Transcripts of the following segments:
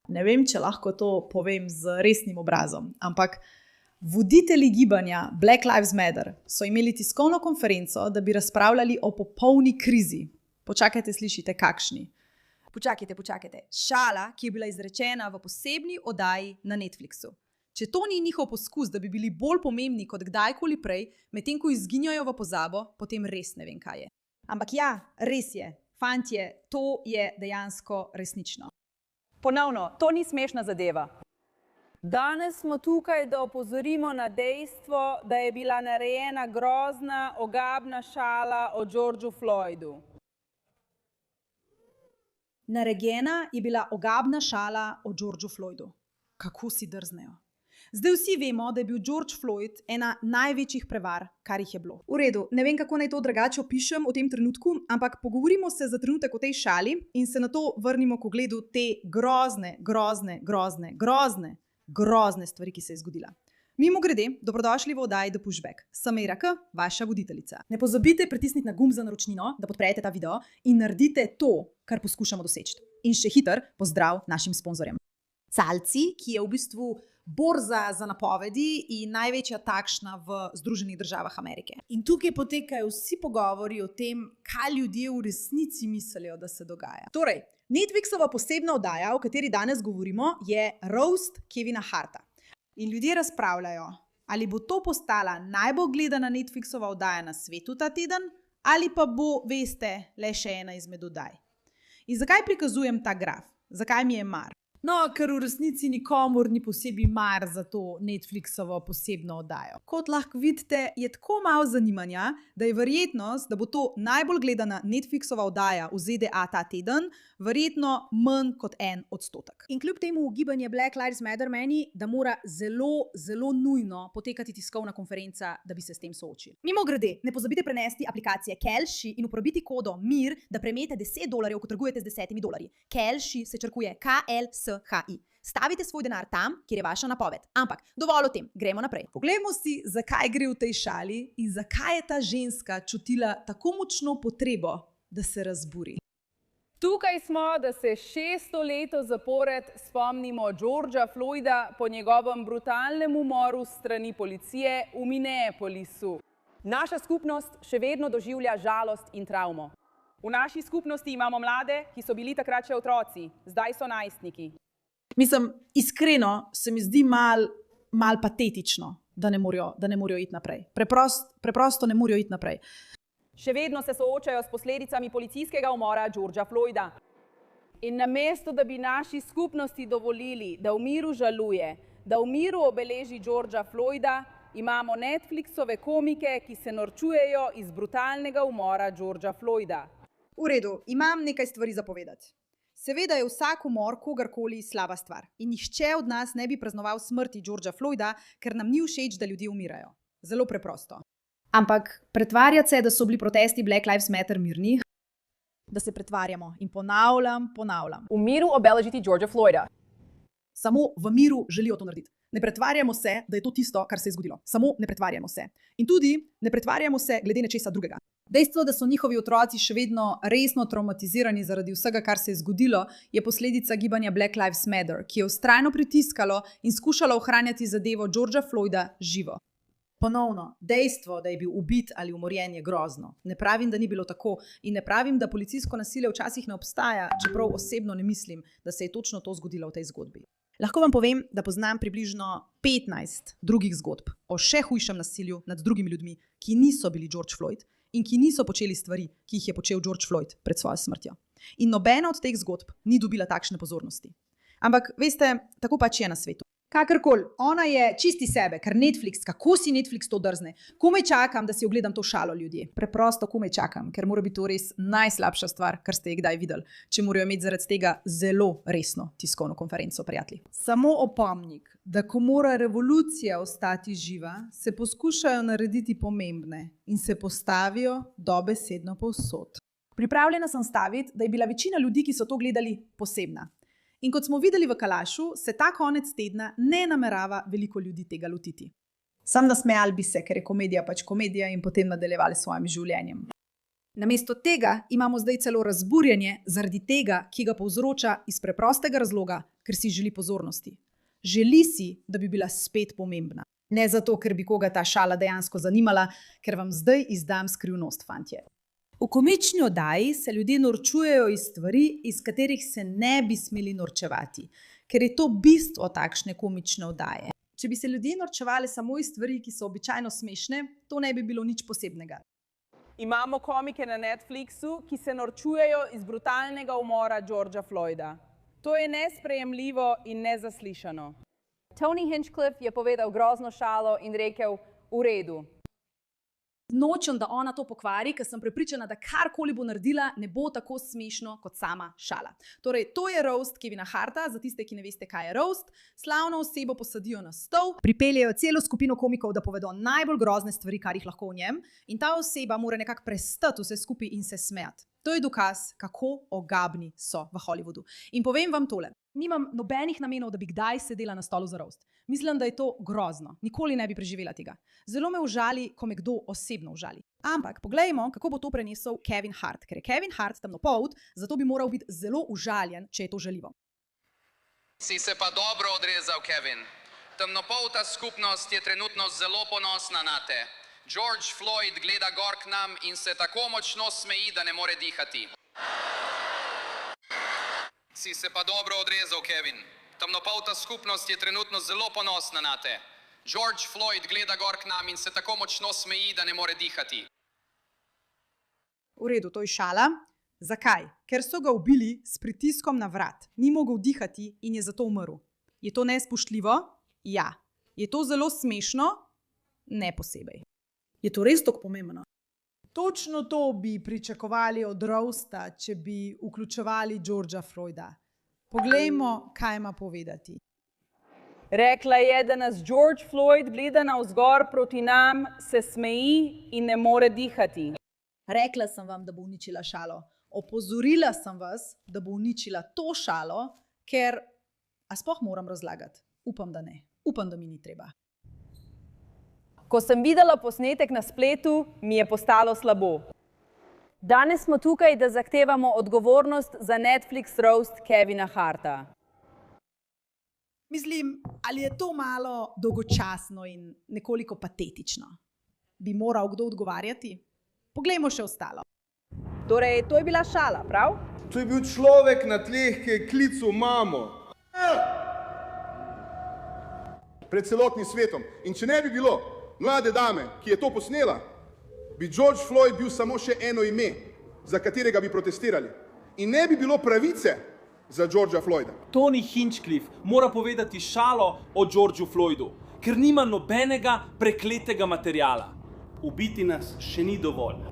Ne vem, če lahko to povem z resnim obrazom, ampak voditelji gibanja Black Lives Matter so imeli tiskovno konferenco, da bi razpravljali o popolni krizi. Počakajte, slišite, kakšni. Počakajte. Šala, ki je bila izrečena v posebni oddaji na Netflixu. Če to ni njihov poskus, da bi bili bolj pomembni kot kdajkoli prej, medtem ko izginjajo v pozabo, potem res ne vem, kaj je. Ampak ja, res je. Fantje, to je dejansko resnično. Ponovno, to ni smešna zadeva. Danes smo tukaj, da opozorimo na dejstvo, da je bila narejena grozna, ogabna šala o Georgeu Floydu. Narejena je bila ogabna šala o Georgeu Floydu. Kako si drznejo? Zdaj vsi vemo, da je bil George Floyd ena največjih prevar, kar jih je bilo. V redu, ne vem, kako naj to drugače opišem v tem trenutku, ampak pogovorimo se za trenutek o tej šali in se na to vrnimo k ogledu te grozne stvari, ki se je zgodila. Mimogrede, dobrodošli v oddaji The Pushback. Sem Meira K, vaša voditeljica. Ne pozabite pritisniti na gumb za naročnino, da podprete ta video in naredite to, kar poskušamo doseči. In še hiter pozdrav našim sponzorjem. Calci, ki je v bistvu borza za napovedi in največja takšna v Združenih državah Amerike. In tukaj potekajo vsi pogovori o tem, kaj ljudje v resnici mislijo, da se dogaja. Torej, Netflixova posebna oddaja, o kateri danes govorimo, je Roast Kevina Harta. In ljudje razpravljajo, ali bo to postala najbolj gledana Netflixova oddaja na svetu ta teden, ali pa bo, veste, le še ena izmed oddaj. In zakaj prikazujem ta graf? Zakaj mi je mar? No, ker v resnici nikomur ni posebej mar za to Netflixovo posebno oddajo. Kot lahko vidite, je tako malo zanimanja, da je verjetnost, da bo to najbolj gledana Netflixova oddaja v ZDA ta teden, verjetno manj kot 1%. In kljub temu gibanje Black Lives Matter meni, da mora zelo nujno potekati tiskovna konferenca, da bi se s tem soočili. Mimogrede, ne pozabite prenesti aplikacije Kelshi in uporabiti kodo MIR, da prejmete $10, ko trgujete z $10. Kelshi se črkuje KLSHI. Stavite svoj denar tam, kjer je vaša napoved. Ampak dovolj o tem, gremo naprej. Poglejmo si, zakaj gre v tej šali in zakaj je ta ženska čutila tako močno potrebo, da se razburi. Tukaj smo, da se 600 let zapored spomnimo Georgea Floyda po njegovem brutalnem umoru strani policije v Minneapolisu. Naša skupnost še vedno doživlja žalost in travmo. V naši skupnosti imamo mlade, ki so bili takrat še otroci, zdaj so najstniki. Mislim, iskreno se mi zdi mal patetično, da ne morejo iti naprej. Preprosto ne morejo iti naprej. Še vedno se soočajo s posledicami policijskega umora Georgea Floyda. In namesto, da bi naši skupnosti dovolili, da v miru žaluje, da v miru obeleži Georgea Floyda, imamo Netflixove komike, ki se norčujejo iz brutalnega umora Georgea Floyda. V redu, imam nekaj stvari za povedati. Seveda je vsak umor kogarkoli slaba stvar. In nihče od nas ne bi praznoval smrti Georgea Floyda, ker nam ni všeč, da ljudje umirajo. Zelo preprosto. Ampak pretvarjati se, da so bili protesti Black Lives Matter mirni, da se pretvarjamo in ponavljam. V miru obeležiti Georgea Floyda. Samo v miru želijo to narediti. Ne pretvarjamo se, da je to tisto, kar se je zgodilo. Samo ne pretvarjamo se. In tudi ne pretvarjamo se glede nečesa drugega. Dejstvo, da so njihovi otroci še vedno resno traumatizirani zaradi vsega, kar se je zgodilo, je posledica gibanja Black Lives Matter, ki je vztrajno pritiskalo in skušalo ohranjati zadevo Georgea Floyda živo. Ponovno, dejstvo, da je bil ubit ali umorjen, je grozno. Ne pravim, da ni bilo tako in ne pravim, da policijsko nasilje včasih ne obstaja, čeprav osebno ne mislim, da se je točno to zgodilo v tej zgodbi. Lahko vam povem, da poznam približno 15 drugih zgodb o še hujšem nasilju nad drugimi ljudmi, ki niso bili George Floyd in ki niso počeli stvari, ki jih je počel George Floyd pred svojo smrtjo. In nobena od teh zgodb ni dobila takšne pozornosti. Ampak, veste, tako pač je na svetu. Kakorkoli, ona je čisti sebe, ker Netflix, kako si Netflix to drzne? Komaj čakam, da si ogledam to šalo, ljudje. Preprosto komaj čakam, ker mora biti to res najslabša stvar, kar ste kdaj videli, če morajo imeti zaradi tega zelo resno tiskovno konferenco, prijatelji. Samo opomnik, da ko mora revolucija ostati živa, se poskušajo narediti pomembne in se postavijo dobesedno povsod. Pripravljena sem staviti, da je bila večina ljudi, ki so to gledali, posebna. In kot smo videli v Kalašu, se ta konec tedna ne namerava veliko ljudi tega lotiti. Sam nasmejali bi se, ker je komedija pač komedija in potem nadaljevali s svojim življenjem. Namesto tega imamo zdaj celo razburjenje zaradi tega, ki ga povzroča iz preprostega razloga, ker si želi pozornosti. Želi si, da bi bila spet pomembna. Ne zato, ker bi koga ta šala dejansko zanimala, ker vam zdaj izdam skrivnost, fantje. V komični oddaji se ljudje norčujejo iz stvari, iz katerih se ne bi smeli norčevati, ker je to bistvo takšne komične oddaje. Če bi se ljudje norčevali samo iz stvari, ki so običajno smešne, to ne bi bilo nič posebnega. Imamo komike na Netflixu, ki se norčujejo iz brutalnega umora Georgea Floyda. To je nesprejemljivo in nezaslišano. Tony Hinchcliffe je povedal grozno šalo in rekel: v redu. Nočem, da ona to pokvari, ker sem prepričana, da karkoli bo naredila, ne bo tako smešno kot sama šala. Torej, to je roast Kevina Harta. Za tiste, ki ne veste, kaj je roast, slavno osebo posadijo na stol, pripeljejo celo skupino komikov, da povedo najbolj grozne stvari, kar jih lahko v njem, in ta oseba mora nekako prestati vse skupaj in se smejati. To je dokaz, kako ogabni so v Hollywoodu. In povem vam tole. Nimam nobenih namenov, da bi kdaj sedela na stolu za roast. Mislim, da je to grozno. Nikoli ne bi preživela tega. Zelo me užali, ko me kdo osebno užali. Ampak poglejmo, kako bo to prenesel Kevin Hart. Ker je Kevin Hart temnopolt, zato bi moral biti zelo užaljen, če je to žaljivo. Si se pa dobro odrezal, Kevin. Temnopolta skupnost je trenutno zelo ponosna na te. George Floyd gleda gor k nam in se tako močno smeji, da ne more dihati. Si se pa dobro odrezal, Kevin. Temnopolta skupnost je trenutno zelo ponosna na te. George Floyd gleda gor k nam in se tako močno smeji, da ne more dihati. V redu, to je šala. Zakaj? Ker so ga ubili s pritiskom na vrat. Ni mogel dihati in je zato umrl. Je to nespoštljivo? Ja. Je to zelo smešno? Ne posebej. Je to res tako pomembno? Točno to bi pričakovali od roasta, če bi vključevali Georgea Floyda. Poglejmo, kaj ima povedati. Rekla je, da nas George Floyd gleda navzgor proti nam, se smeji in ne more dihati. Rekla sem vam, da bo uničila šalo. Opozorila sem vas, da bo uničila to šalo, ker... A sploh moram razlagati? Upam, da ne. Upam, da mi ni treba. Ko sem videla posnetek na spletu, mi je postalo slabo. Danes smo tukaj, da zahtevamo odgovornost za Netflix roast Kevina Harta. Mislim, ali je to malo dolgočasno in nekoliko patetično? Bi moral kdo odgovarjati? Poglejmo še ostalo. Torej, to je bila šala, prav? To je bil človek na tleh, ki je klical mamo. Pred celotnim svetom. In če ne bi bilo mlade dame, ki je to posnela, bi George Floyd bil samo še eno ime, za katerega bi protestirali. In ne bi bilo pravice za Georgea Floyda. Tony Hinchcliffe mora povedati šalo o Georgeu Floydu, ker nima nobenega prekletega materiala. Ubiti nas še ni dovolj.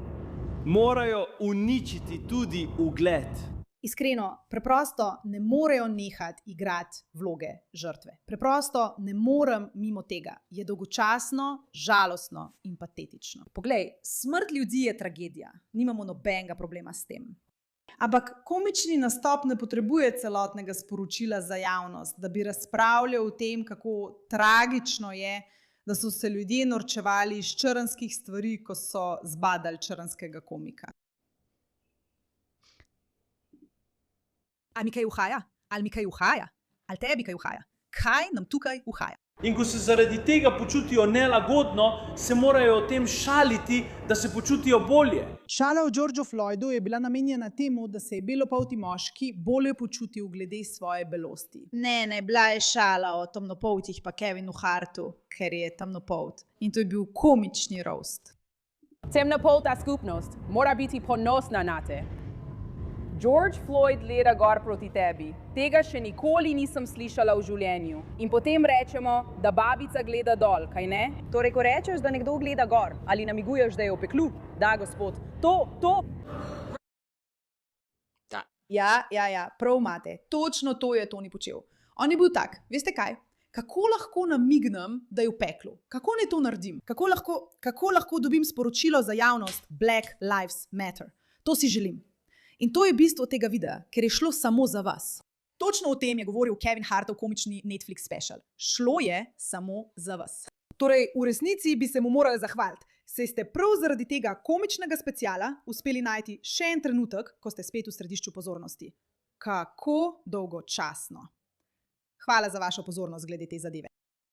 Morajo uničiti tudi ugled. Iskreno, preprosto ne morejo nehati igrati vloge žrtve. Preprosto ne morem mimo tega. Je dolgočasno, žalostno in patetično. Poglej, smrt ljudi je tragedija. Nimamo nobenega problema s tem. Ampak komični nastop ne potrebuje celotnega sporočila za javnost, da bi razpravljal o tem, kako tragično je, da so se ljudje norčevali iz črnskih stvari, ko so zbadali črnskega komika. Ali mi kaj uhaja? Ali mi kaj uhaja? Ali tebi kaj uhaja? Kaj nam tukaj uhaja? In ko se zaradi tega počutijo nelagodno, se morajo o tem šaliti, da se počutijo bolje. Šala o Georgeu Floydu je bila namenjena temu, da se je belopolti moški bolje počutil glede svoje belosti. Ne, bila je šala o temnopoltih pa Kevinu Hartu, ker je temnopolt. In to je bil komični roast. Temnopolta skupnost mora biti ponosna na te. George Floyd gleda gor proti tebi. Tega še nikoli nisem slišala v življenju. In potem rečemo, da babica gleda dol, kaj ne? Torej, ko rečeš, da nekdo gleda gor, ali namiguješ, da je v peklu? Da, gospod. To. Ja, prav imate. Točno to je Tony počel. On je bil tak, veste kaj? Kako lahko namignem, da je v peklu? Kako naj to naredim? Kako lahko dobim sporočilo za javnost Black Lives Matter? To si želim. In to je bistvo tega videa, ker je šlo samo za vas. Točno o tem je govoril Kevin Hartov komični Netflix special. Šlo je samo za vas. Torej, v resnici bi se mu morali zahvaliti, saj ste prav zaradi tega komičnega speciala uspeli najti še en trenutek, ko ste spet v središču pozornosti. Kako dolgočasno. Hvala za vašo pozornost glede te zadeve.